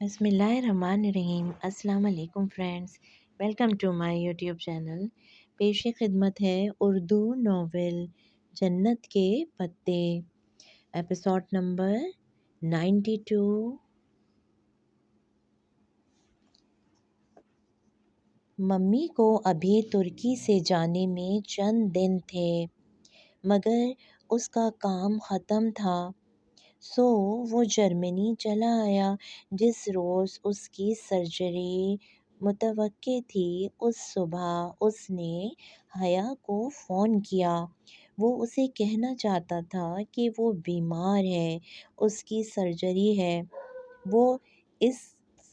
بسم اللہ الرحمن الرحیم۔ السلام علیکم friends, welcome to my YouTube channel. پیش خدمت ہے اردو ناول جنت کے پتے، ایپیسوڈ نمبر 92۔ ممی کو ابھی ترکی سے جانے میں چند دن تھے، مگر اس کا کام ختم تھا، سو وہ جرمنی چلا آیا۔ جس روز اس کی سرجری متوقع تھی، اس صبح اس نے حیا کو فون کیا۔ وہ اسے کہنا چاہتا تھا کہ وہ بیمار ہے، اس کی سرجری ہے، وہ اس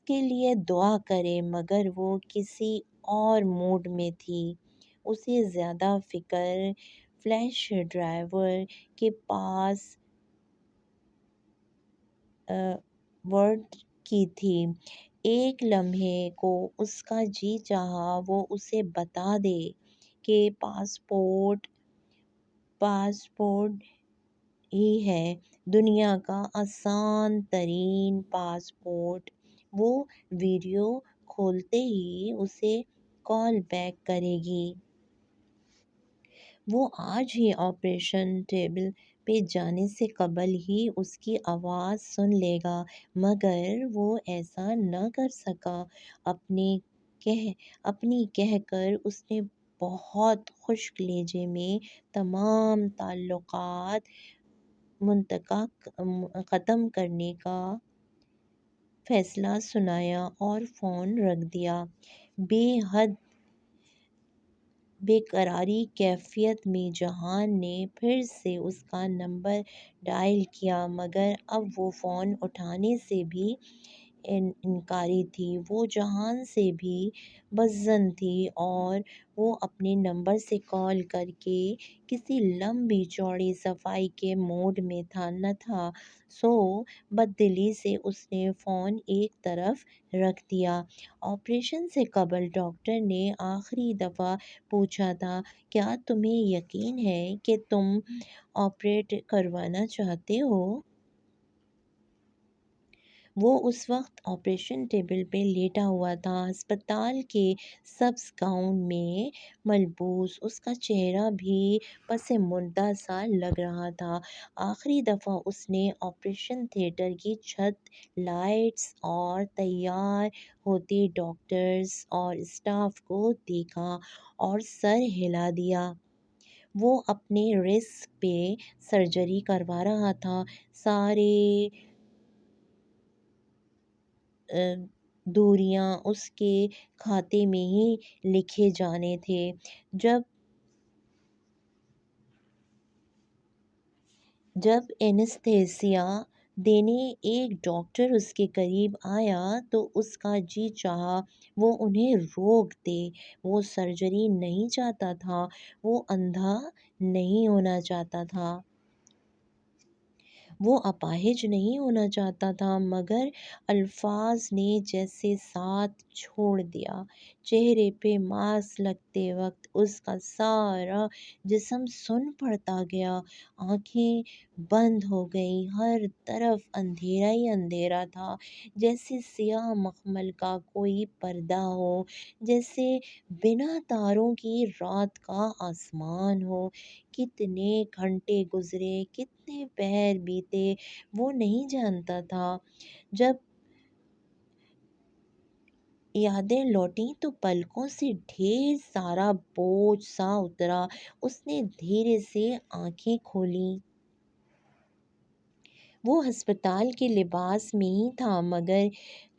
کے لیے دعا کرے، مگر وہ کسی اور موڈ میں تھی۔ اسے زیادہ فکر فلیش ڈرائیور کے پاس ورڈ کی تھی۔ ایک لمحے کو اس کا جی چاہا وہ اسے بتا دے کہ پاسپورٹ ہی ہے دنیا کا آسان ترین پاسپورٹ۔ وہ ویڈیو کھولتے ہی اسے کال بیک کرے گی۔ وہ آج ہی آپریشن ٹیبل پہ جانے سے قبل ہی اس کی آواز سن لے گا، مگر وہ ایسا نہ کر سکا۔ اپنی کہہ کر اس نے بہت خشک لہجے میں تمام تعلقات ختم کرنے کا فیصلہ سنایا اور فون رکھ دیا۔ بے حد بے قراری کیفیت میں جہان نے پھر سے اس کا نمبر ڈائل کیا، مگر اب وہ فون اٹھانے سے بھی انکاری تھی۔ وہ جہان سے بھی بدظن تھی اور وہ اپنے نمبر سے کال کر کے کسی لمبی چوڑی صفائی کے موڈ میں نہ تھا، سو بددلی سے اس نے فون ایک طرف رکھ دیا۔ آپریشن سے قبل ڈاکٹر نے آخری دفعہ پوچھا تھا، کیا تمہیں یقین ہے کہ تم آپریٹ کروانا چاہتے ہو؟ وہ اس وقت آپریشن ٹیبل پہ لیٹا ہوا تھا، ہسپتال کے سبز گاؤن میں ملبوس۔ اس کا چہرہ بھی پس مردہ سا لگ رہا تھا۔ آخری دفعہ اس نے آپریشن تھیٹر کی چھت، لائٹس اور تیار ہوتے ڈاکٹرز اور اسٹاف کو دیکھا اور سر ہلا دیا۔ وہ اپنے رسک پہ سرجری کروا رہا تھا، سارے دوریاں اس کے کھاتے میں ہی لکھے جانے تھے۔ جب اینستھیسیا دینے ایک ڈاکٹر اس کے قریب آیا تو اس کا جی چاہا وہ انہیں روک دے۔ وہ سرجری نہیں چاہتا تھا، وہ اندھا نہیں ہونا چاہتا تھا، وہ اپاہج نہیں ہونا چاہتا تھا، مگر الفاظ نے جیسے ساتھ چھوڑ دیا۔ چہرے پہ ماسک لگتے وقت اس کا سارا جسم سن پڑتا گیا، آنکھیں بند ہو گئیں، ہر طرف اندھیرا ہی اندھیرا تھا، جیسے سیاہ مخمل کا کوئی پردہ ہو، جیسے بنا تاروں کی رات کا آسمان ہو۔ کتنے گھنٹے گزرے، کتنے پہر بیتے وہ نہیں جانتا تھا۔ جب یادیں لوٹیں تو پلکوں سے ڈھیر سارا بوجھ سا اترا۔ اس نے دھیرے سے آنکھیں کھولیں۔ وہ ہسپتال کے لباس میں ہی تھا، مگر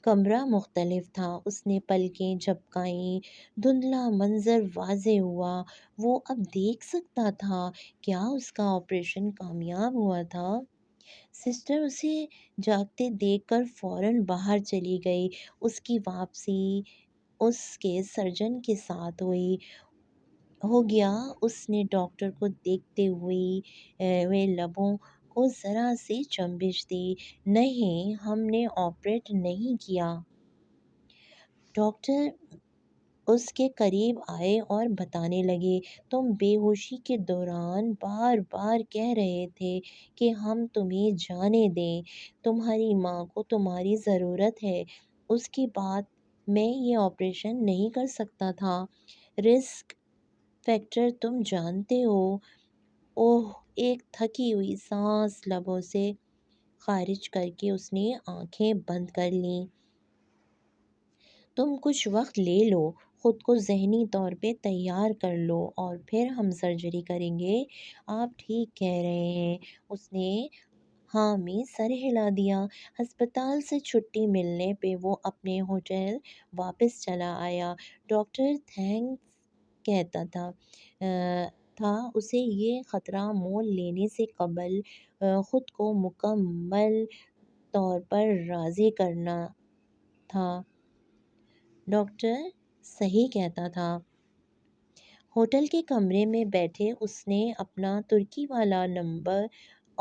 کمرہ مختلف تھا۔ اس نے پلکیں جھپکائیں، دھندلا منظر واضح ہوا۔ وہ اب دیکھ سکتا تھا، کیا اس کا آپریشن کامیاب ہوا تھا؟ سسٹر اسے جاگتے دیکھ کر فوراً باہر چلی گئی۔ اس کی واپسی اس کے سرجن کے ساتھ ہو گیا۔ اس نے ڈاکٹر کو دیکھتے ہوئے لبوں کو ذرا سی جنبش دی۔ نہیں، ہم نے آپریٹ نہیں کیا۔ ڈاکٹر اس کے قریب آئے اور بتانے لگے، تم بے ہوشی کے دوران بار بار کہہ رہے تھے کہ ہم تمہیں جانے دیں، تمہاری ماں کو تمہاری ضرورت ہے، اس کے بعد میں یہ آپریشن نہیں کر سکتا تھا، رسک فیکٹر تم جانتے ہو۔ اوہ، ایک تھکی ہوئی سانس لبوں سے خارج کر کے اس نے آنکھیں بند کر لیں۔ تم کچھ وقت لے لو، خود کو ذہنی طور پہ تیار کر لو اور پھر ہم سرجری کریں گے، آپ ٹھیک کہہ رہے ہیں۔ اس نے ہاں میں سر ہلا دیا۔ ہسپتال سے چھٹی ملنے پہ وہ اپنے ہوٹل واپس چلا آیا۔ ڈاکٹر تھینکس کہتا تھا اسے یہ خطرہ مول لینے سے قبل خود کو مکمل طور پر راضی کرنا تھا۔ ڈاکٹر صحیح کہتا تھا۔ ہوٹل کے کمرے میں بیٹھے اس نے اپنا ترکی والا نمبر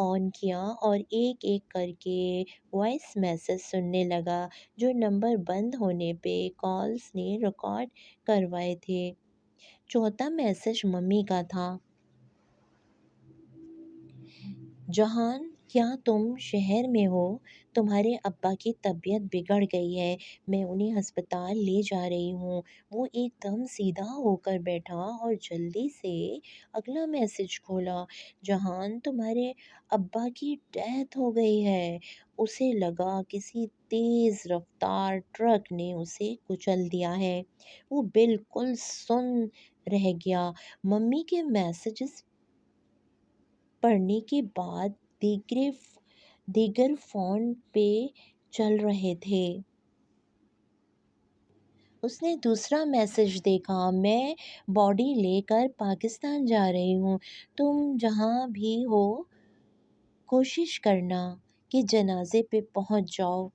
آن کیا اور ایک ایک کر کے وائس میسج سننے لگا جو نمبر بند ہونے پہ کالز نے ریکارڈ کروائے تھے۔ چوتھا میسج ممی کا تھا۔ جہان، کیا تم شہر میں ہو؟ تمہارے ابا کی طبیعت بگڑ گئی ہے، میں انہیں ہسپتال لے جا رہی ہوں۔ وہ ایک دم سیدھا ہو کر بیٹھا اور جلدی سے اگلا میسج کھولا۔ جہان، تمہارے ابا کی ڈیتھ ہو گئی ہے۔ اسے لگا کسی تیز رفتار ٹرک نے اسے کچل دیا ہے۔ وہ بالکل سن رہ گیا۔ ممی کے میسجز پڑھنے کے بعد دیگر فون پہ چل رہے تھے۔ اس نے دوسرا میسج دیکھا، میں باڈی لے کر پاکستان جا رہی ہوں، تم جہاں بھی ہو کوشش کرنا کہ جنازے پہ پہنچ جاؤ۔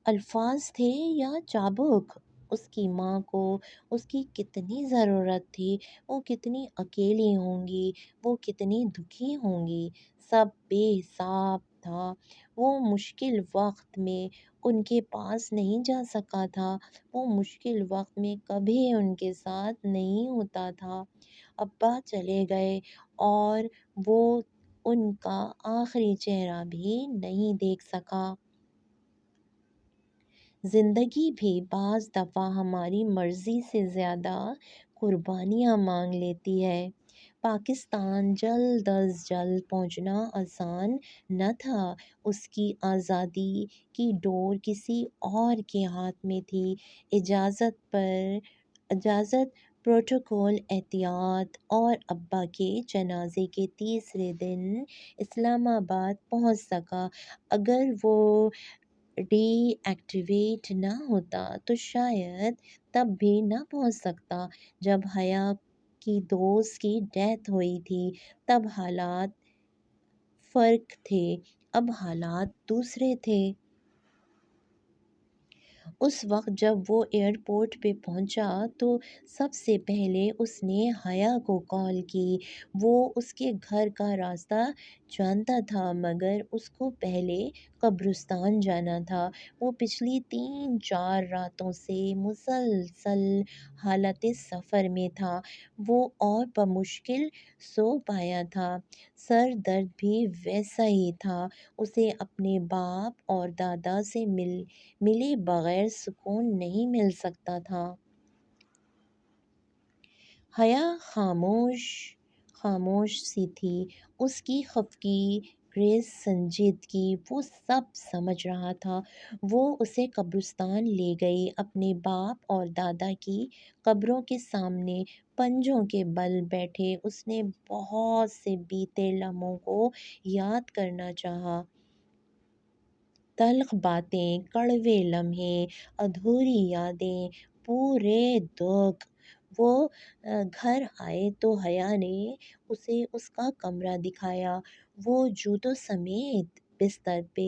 الفاظ تھے یا چابک؟ اس کی ماں کو اس کی کتنی ضرورت تھی، وہ کتنی اکیلی ہوں گی، وہ کتنی دکھی ہوں گی، سب بے حساب تھا۔ وہ مشکل وقت میں ان کے پاس نہیں جا سکا تھا، وہ مشکل وقت میں کبھی ان کے ساتھ نہیں ہوتا تھا۔ ابا چلے گئے اور وہ ان کا آخری چہرہ بھی نہیں دیکھ سکا۔ زندگی بھی بعض دفعہ ہماری مرضی سے زیادہ قربانیاں مانگ لیتی ہے۔ پاکستان جلد از جلد پہنچنا آسان نہ تھا۔ اس کی آزادی کی ڈور کسی اور کے ہاتھ میں تھی۔ اجازت، پروٹوکول، احتیاط، اور ابا کے جنازے کے تیسرے دن اسلام آباد پہنچ سکا۔ اگر وہ ڈی ایکٹیویٹ نہ ہوتا تو شاید تب بھی نہ پہنچ سکتا۔ جب حیا کی دوست کی ڈیتھ ہوئی تھی تب حالات فرق تھے، اب حالات دوسرے تھے۔ اس وقت جب وہ ایئرپورٹ پہ پہنچا تو سب سے پہلے اس نے حیا کو کال کی۔ وہ اس کے گھر کا راستہ جانتا تھا مگر اس کو پہلے قبرستان جانا تھا۔ وہ پچھلی 3-4 راتوں سے مسلسل حالت سفر میں تھا۔ وہ اور بمشکل سو پایا تھا۔ سر درد بھی ویسا ہی تھا۔ اسے اپنے باپ اور دادا سے ملے بغیر سکون نہیں مل سکتا تھا۔ حیا خاموش سی تھی، اس کی خفگی، گریس، سنجیدگی، وہ سب سمجھ رہا تھا۔ وہ اسے قبرستان لے گئی، اپنے باپ اور دادا کی قبروں کے سامنے پنجوں کے بل بیٹھے اس نے بہت سے بیتے لمحوں کو یاد کرنا چاہا۔ تلخ باتیں، کڑوے لمحے، ادھوری یادیں، پورے دکھ۔ وہ گھر آئے تو حیا نے اسے اس کا کمرہ دکھایا۔ وہ جوتوں سمیت بستر پہ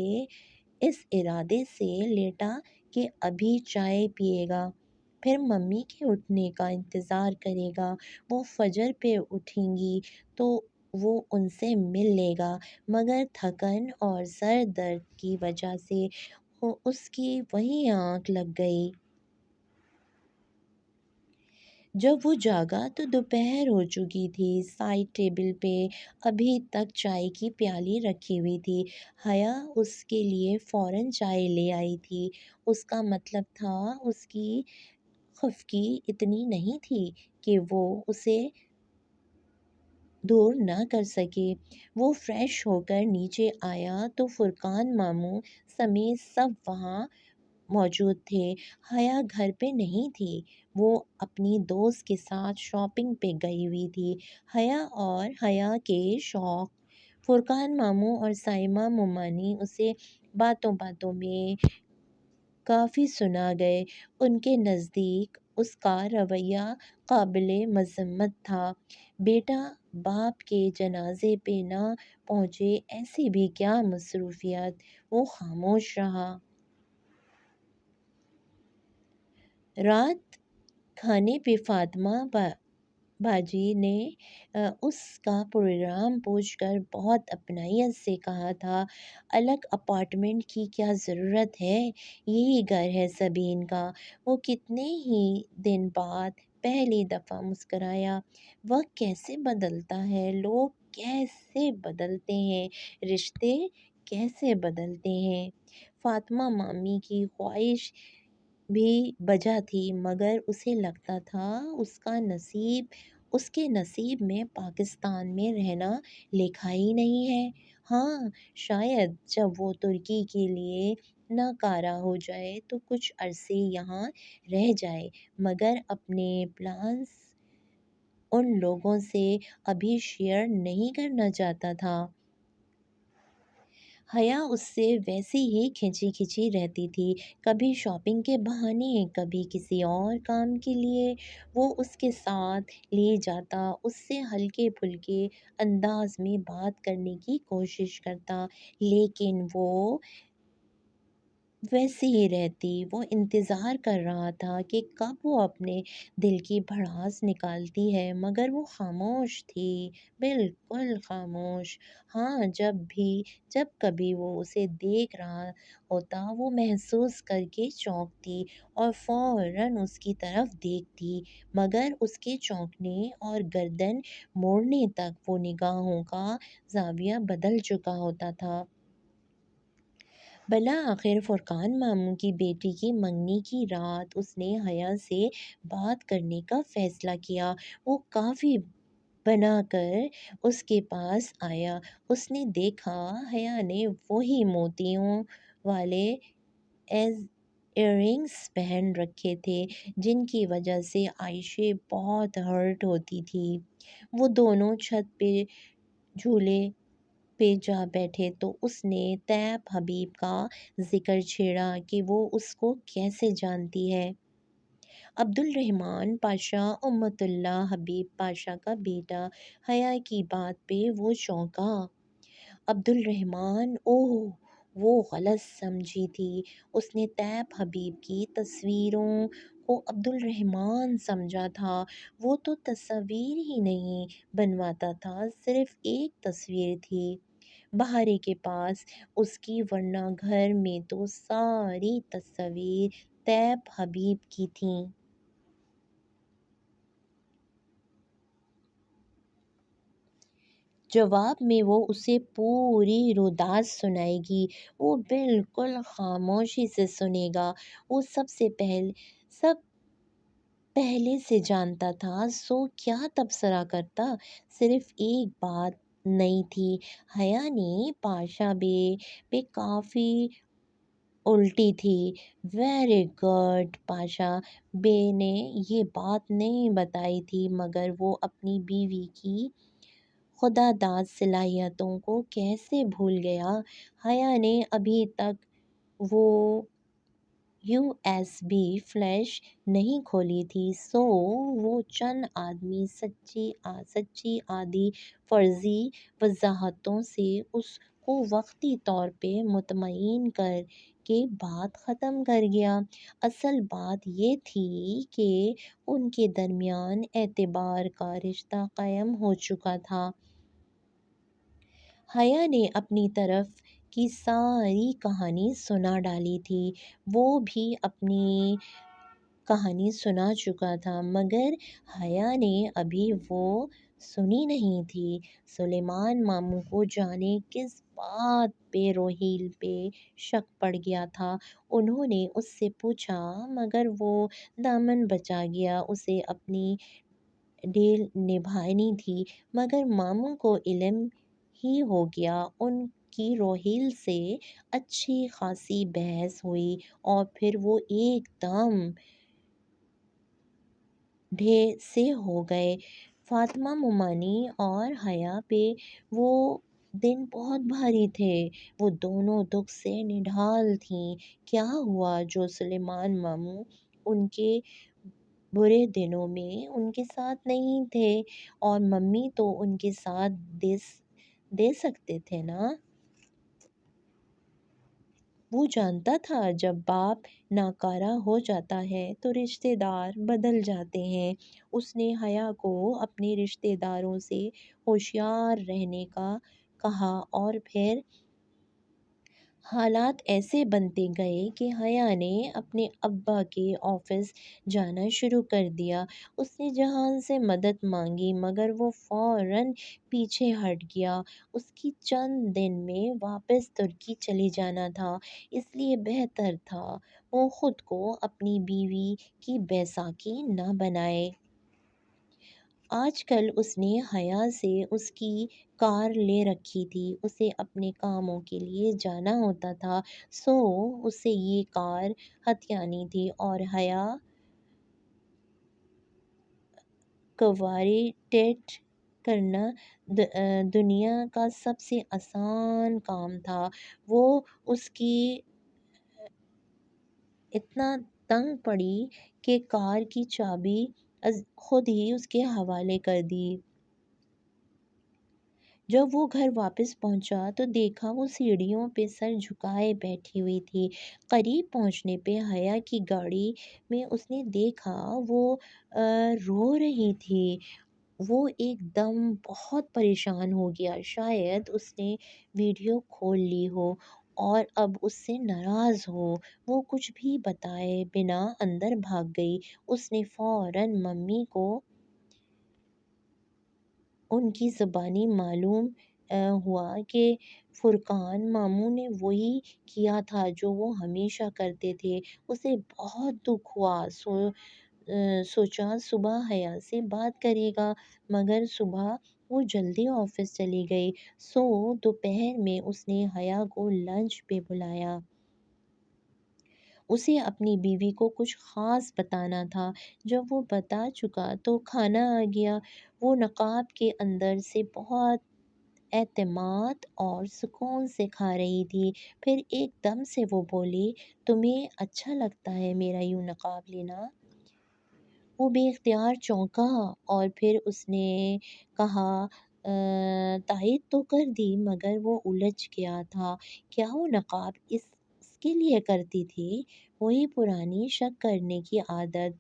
اس ارادے سے لیٹا کہ ابھی چائے پیے گا، پھر ممی کے اٹھنے کا انتظار کرے گا۔ وہ فجر پہ اٹھیں گی تو وہ ان سے مل لے گا، مگر تھکن اور سر درد کی وجہ سے اس کی وہیں آنکھ لگ گئی۔ جب وہ جاگا تو دوپہر ہو چکی تھی۔ سائڈ ٹیبل پہ ابھی تک چائے کی پیالی رکھی ہوئی تھی۔ حیا اس کے لیے فوراً چائے لے آئی تھی۔ اس کا مطلب تھا اس کی خفگی اتنی نہیں تھی کہ وہ اسے دور نہ کر سکے۔ وہ فریش ہو کر نیچے آیا تو فرقان ماموں سمیت سب وہاں موجود تھے۔ حیا گھر پہ نہیں تھی، وہ اپنی دوست کے ساتھ شاپنگ پہ گئی ہوئی تھی۔ حیا اور حیا کے شوق فرقان ماموں اور سائمہ ممانی اسے باتوں باتوں میں کافی سنا گئے۔ ان کے نزدیک اس کا رویہ قابل مذمت تھا۔ بیٹا باپ کے جنازے پہ نہ پہنچے، ایسی بھی کیا مصروفیت؟ وہ خاموش رہا۔ رات کھانے پہ فاطمہ باجی نے اس کا پروگرام پوچھ کر بہت اپنائیت سے کہا تھا، الگ اپارٹمنٹ کی کیا ضرورت ہے، یہی گھر ہے سبین کا۔ وہ کتنے ہی دن بعد پہلی دفعہ مسکرایا۔ وقت کیسے بدلتا ہے، لوگ کیسے بدلتے ہیں، رشتے کیسے بدلتے ہیں۔ فاطمہ مامی کی خواہش بھی بجا تھی، مگر اسے لگتا تھا اس کے نصیب میں پاکستان میں رہنا لکھا ہی نہیں ہے۔ ہاں، شاید جب وہ ترکی کے لیے ناکارہ ہو جائے تو کچھ عرصے یہاں رہ جائے، مگر اپنے پلانز ان لوگوں سے ابھی شیئر نہیں کرنا چاہتا تھا۔ حیا اس سے ویسے ہی کھنچی کھنچی رہتی تھی، کبھی شاپنگ کے بہانے، کبھی کسی اور کام کے لیے وہ اس کے ساتھ لے جاتا، اس سے ہلکے پھلکے انداز میں بات کرنے کی کوشش کرتا، لیکن وہ ویسے ہی رہتی۔ وہ انتظار کر رہا تھا کہ کب وہ اپنے دل کی بھڑاس نکالتی ہے، مگر وہ خاموش تھی، بالکل خاموش۔ ہاں، جب کبھی وہ اسے دیکھ رہا ہوتا وہ محسوس کر کے چونکتی اور فوراً اس کی طرف دیکھتی، مگر اس کے چونکنے اور گردن موڑنے تک وہ نگاہوں کا زاویہ بدل چکا ہوتا تھا۔ بالآخر فرقان ماموں کی بیٹی کی منگنی کی رات اس نے حیا سے بات کرنے کا فیصلہ کیا۔ وہ کافی بنا کر اس کے پاس آیا۔ اس نے دیکھا حیا نے وہی موتیوں والے ایئررنگز پہن رکھے تھے جن کی وجہ سے عائشہ بہت ہرٹ ہوتی تھی۔ وہ دونوں چھت پہ جھولے پہ جا بیٹھے تو اس نے طیب حبیب کا ذکر چھیڑا کہ وہ اس کو کیسے جانتی ہے۔ عبد الرحمن پاشا امت اللہ حبیب پاشا کا بیٹا۔ حیا کی بات پہ وہ چونکا۔ عبد الرحمن، اوہ! وہ غلط سمجھی تھی۔ اس نے طیب حبیب کی تصویروں کو عبد الرحمن سمجھا تھا۔ وہ تو تصاویر ہی نہیں بنواتا تھا، صرف ایک تصویر تھی بہارے کے پاس اس کی، ورنہ گھر میں تو ساری تصاویر طیب حبیب کی تھیں۔ جواب میں وہ اسے پوری روداد سنائے گی۔ وہ بالکل خاموشی سے سنے گا۔ وہ سب پہلے سے جانتا تھا، سو کیا تبصرہ کرتا؟ صرف ایک بات نئی تھی، حیا نے پاشا بے کافی الٹی تھی۔ Very good! پاشا بے نے یہ بات نہیں بتائی تھی، مگر وہ اپنی بیوی کی خداداد صلاحیتوں کو کیسے بھول گیا؟ حیا نے ابھی تک وہ یو ایس بی فلیش نہیں کھولی تھی، سو وہ چند آدمی سچی آدھی فرضی وضاحتوں سے اس کو وقتی طور پہ مطمئن کر کے بات ختم کر گیا۔ اصل بات یہ تھی کہ ان کے درمیان اعتبار کا رشتہ قائم ہو چکا تھا۔ حیا نے اپنی طرف کی ساری کہانی سنا ڈالی تھی۔ وہ بھی اپنی کہانی سنا چکا تھا، مگر حیا نے ابھی وہ سنی نہیں تھی۔ سلیمان ماموں کو جانے کس بات پہ روہیل پہ شک پڑ گیا تھا۔ انہوں نے اس سے پوچھا مگر وہ دامن بچا گیا، اسے اپنی ڈیل نبھانی تھی۔ مگر ماموں کو علم ہی ہو گیا۔ ان کی روہیل سے اچھی خاصی بحث ہوئی اور پھر وہ ایک دم سے ہو گئے۔ فاطمہ ممانی اور حیا پہ وہ دن بہت بھاری تھے۔ وہ دونوں دکھ سے نڈھال تھیں۔ کیا ہوا جو سلیمان ماموں ان کے برے دنوں میں ان کے ساتھ نہیں تھے، اور ممی تو ان کے ساتھ دے سکتے تھے نا۔ وہ جانتا تھا جب باپ ناکارہ ہو جاتا ہے تو رشتے دار بدل جاتے ہیں۔ اس نے حیا کو اپنے رشتے داروں سے ہوشیار رہنے کا کہا، اور پھر حالات ایسے بنتے گئے کہ حیا نے اپنے ابا کے آفس جانا شروع کر دیا۔ اس نے جہان سے مدد مانگی مگر وہ فوراً پیچھے ہٹ گیا۔ اس کی چند دن میں واپس ترکی چلے جانا تھا، اس لیے بہتر تھا وہ خود کو اپنی بیوی کی بیساکھی نہ بنائے۔ آج کل اس نے حیا سے اس کی کار لے رکھی تھی۔ اسے اپنے کاموں کے لیے جانا ہوتا تھا، سو اسے یہ کار ہتھیانی تھی، اور حیا کوارٹیٹ کرنا دنیا کا سب سے آسان کام تھا۔ وہ اس کی اتنا تنگ پڑی کہ کار کی چابی خود ہی اس کے حوالے کر دی۔ جب وہ گھر واپس پہنچا تو دیکھا وہ سیڑھیوں پہ سر جھکائے بیٹھی ہوئی تھی۔ قریب پہنچنے پہ حیا کی گاڑی میں اس نے دیکھا وہ رو رہی تھی۔ وہ ایک دم بہت پریشان ہو گیا، شاید اس نے ویڈیو کھول لی ہو اور اب اس سے ناراض ہو۔ وہ کچھ بھی بتائے بنا اندر بھاگ گئی۔ اس نے فوراً ممی کو ان کی زبانی معلوم ہوا کہ فرقان ماموں نے وہی کیا تھا جو وہ ہمیشہ کرتے تھے۔ اسے بہت دکھ ہوا، سوچا صبح حیا سے بات کرے گا، مگر صبح وہ جلدی آفس چلی گئی، سو دوپہر میں اس نے حیا کو لنچ پہ بلایا۔ اسے اپنی بیوی کو کچھ خاص بتانا تھا۔ جب وہ بتا چکا تو کھانا آ گیا۔ وہ نقاب کے اندر سے بہت اعتماد اور سکون سے کھا رہی تھی۔ پھر ایک دم سے وہ بولی، تمہیں اچھا لگتا ہے میرا یوں نقاب لینا؟ وہ بے اختیار چونکا اور پھر اس نے کہا تائید تو کر دی، مگر وہ الجھ گیا تھا۔ کیا وہ نقاب اس کے لیے کرتی تھی؟ وہی پرانی شک کرنے کی عادت۔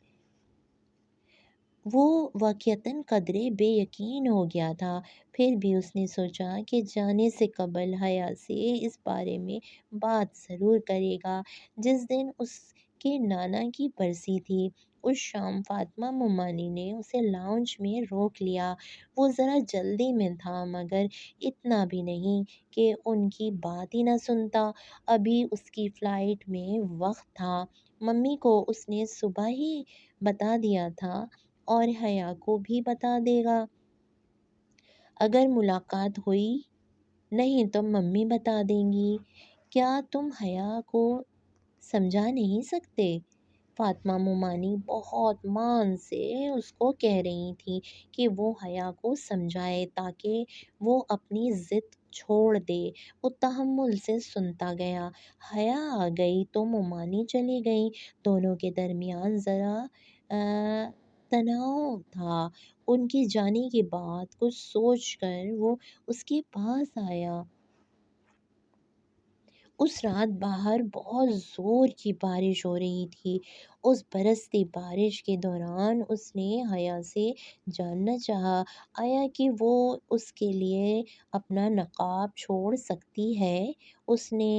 وہ واقعتاً قدرے بے یقین ہو گیا تھا، پھر بھی اس نے سوچا کہ جانے سے قبل حیا سے اس بارے میں بات ضرور کرے گا۔ جس دن اس کے نانا کی برسی تھی، اس شام فاطمہ ممانی نے اسے لاؤنج میں روک لیا۔ وہ ذرا جلدی میں تھا، مگر اتنا بھی نہیں کہ ان کی بات ہی نہ سنتا۔ ابھی اس کی فلائٹ میں وقت تھا۔ ممی کو اس نے صبح ہی بتا دیا تھا اور حیا کو بھی بتا دے گا۔ اگر ملاقات ہوئی نہیں تو ممی بتا دیں گی۔ کیا تم حیا کو سمجھا نہیں سکتے؟ فاطمہ ممانی بہت مان سے اس کو کہہ رہی تھی کہ وہ حیا کو سمجھائے تاکہ وہ اپنی ضد چھوڑ دے۔ وہ تحمل سے سنتا گیا۔ حیا آ گئی تو ممانی چلی گئیں۔ دونوں کے درمیان ذرا تناؤ تھا۔ ان کے جانے کے بعد کچھ سوچ کر وہ اس کے پاس آیا۔ اس رات باہر بہت زور کی بارش ہو رہی تھی۔ اس برستی بارش کے دوران اس نے حیا سے جاننا چاہا آیا کہ وہ اس کے لیے اپنا نقاب چھوڑ سکتی ہے۔ اس نے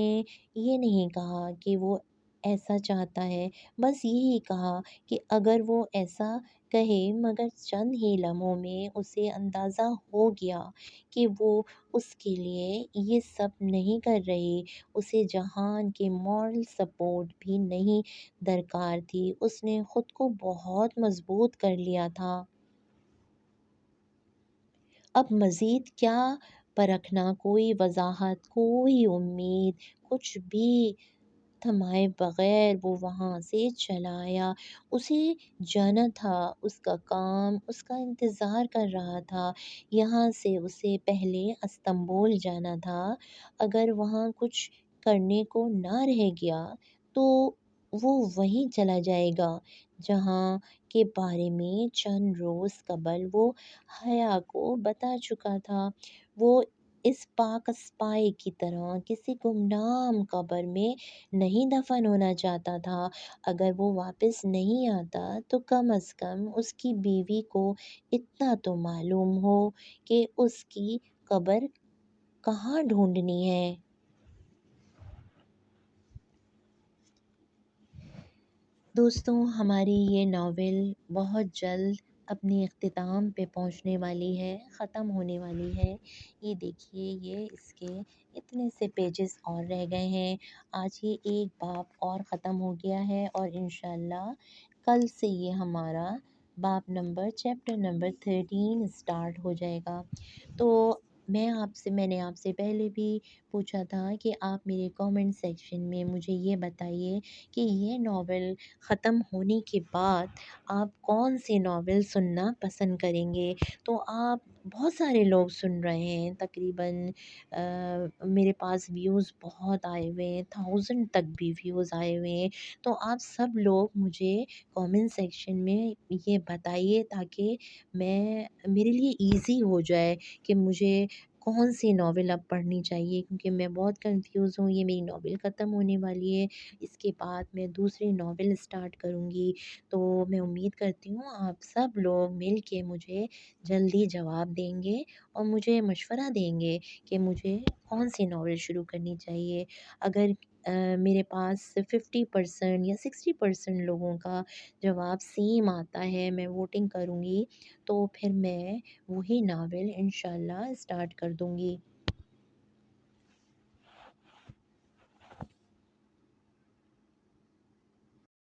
یہ نہیں کہا کہ وہ ایسا چاہتا ہے۔ بس یہی کہا کہ اگر وہ ایسا کہے، مگر چند ہی لمحوں میں اسے اندازہ ہو گیا کہ وہ اس کے لیے یہ سب نہیں کر رہی، اسے جہان کے مورل سپورٹ بھی نہیں درکار تھی، اس نے خود کو بہت مضبوط کر لیا تھا۔ اب مزید کیا پرکھنا، کوئی وضاحت، کوئی امید، کچھ بھی تھمائے بغیر وہ وہاں سے چلا آیا۔ اسے جانا تھا، اس کا کام اس کا انتظار کر رہا تھا۔ یہاں سے اسے پہلے استنبول جانا تھا۔ اگر وہاں کچھ کرنے کو نہ رہ گیا تو وہ وہیں چلا جائے گا جہاں کے بارے میں چند روز قبل وہ حیا کو بتا چکا تھا۔ وہ اس پاک اسپائی کی طرح کسی گمنام قبر میں نہیں دفن ہونا چاہتا تھا۔ اگر وہ واپس نہیں آتا تو کم از کم اس کی بیوی کو اتنا تو معلوم ہو کہ اس کی قبر کہاں ڈھونڈنی ہے۔ دوستوں، ہماری یہ ناول بہت جلد اپنے اختتام پہ پہنچنے والی ہے، ختم ہونے والی ہے۔ یہ دیکھیے، یہ اس کے اتنے سے پیجز اور رہ گئے ہیں۔ آج یہ ایک باب اور ختم ہو گیا ہے اور انشاءاللہ کل سے یہ ہمارا چیپٹر نمبر 13 اسٹارٹ ہو جائے گا۔ تو میں نے آپ سے پہلے بھی پوچھا تھا کہ آپ میرے کامنٹ سیکشن میں مجھے یہ بتائیے کہ یہ ناول ختم ہونے کے بعد آپ کون سی ناول سننا پسند کریں گے۔ تو آپ بہت سارے لوگ سن رہے ہیں، تقریباً میرے پاس ویوز بہت آئے ہوئے ہیں، 1000 تک بھی ویوز آئے ہوئے ہیں۔ تو آپ سب لوگ مجھے کامنٹ سیکشن میں یہ بتائیے تاکہ میرے لیے ایزی ہو جائے کہ مجھے کون سی ناول اب پڑھنی چاہیے، کیونکہ میں بہت کنفیوز ہوں۔ یہ میری ناول ختم ہونے والی ہے، اس کے بعد میں دوسری ناول اسٹارٹ کروں گی۔ تو میں امید کرتی ہوں آپ سب لوگ مل کے مجھے جلدی جواب دیں گے اور مجھے مشورہ دیں گے کہ مجھے کون سی ناول شروع کرنی چاہیے۔ اگر میرے پاس 50% یا 60% لوگوں کا جواب سیم آتا ہے، میں ووٹنگ کروں گی تو پھر میں وہی ناول انشاءاللہ اسٹارٹ کر دوں گی۔